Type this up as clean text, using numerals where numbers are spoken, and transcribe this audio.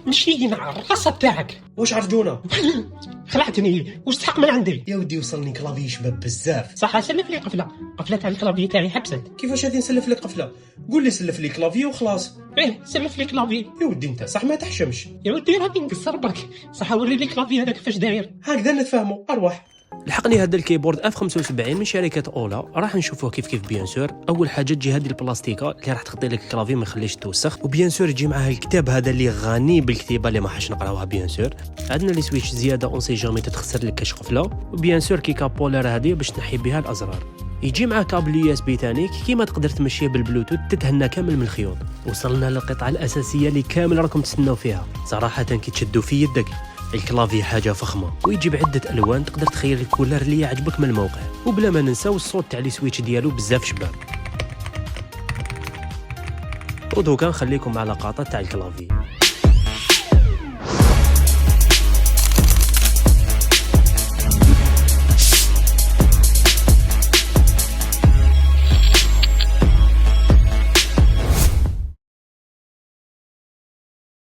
مشينا على الراسه تاعك. واش عرجونا؟ خلعتني، واش تحق من عندي؟ يا ودي وصلني كلافي شباب بزاف. صح سلف لي قفله تاع الكلافي تاعي حبست. كيفاش غادي نسلف لك قفله؟ قول لي سلف لي كلافي وخلاص. سلف لي كلافي. يا ودي انت صح ما تحشمش. يا ودي راني نقصر برك، صح وري لي كلافي هذاك كيفاش داير. هكذا نتفاهموا. اروح. لحقني هذا الكيبورد F75 من شركه اولا. راح نشوفوه كيف بيان سور. اول حاجه تجي هذه البلاستيكه اللي راح تغطي لك الكلافي ما يخليش توسخ، وبيان سور يجي معها الكتاب هذا اللي غني بالكتيبه اللي ما حاش نقراوها بيان سور. عندنا لي سويتش زياده اون سي جامي تتخسر لك كاش قفله، وبيان سور كي كابولار هذه باش تنحي بها الازرار. يجي مع كابل يو اس بي ثاني كيما تقدر تمشيه بالبلوتوث تتهنى كامل من الخيوط. وصلنا للقطعه الاساسيه اللي كامل راكم تستناو فيها. صراحه كي تشدو في يدك الكلافي حاجه فخمه، ويجي بعده الوان تقدر تخير الكولر اللي يعجبك من الموقع، وبلا ما ننساو الصوت تاع لي سويتش ديالو بزاف شباب. ودوكا نخليكم مع لقطات تاع الكلافي.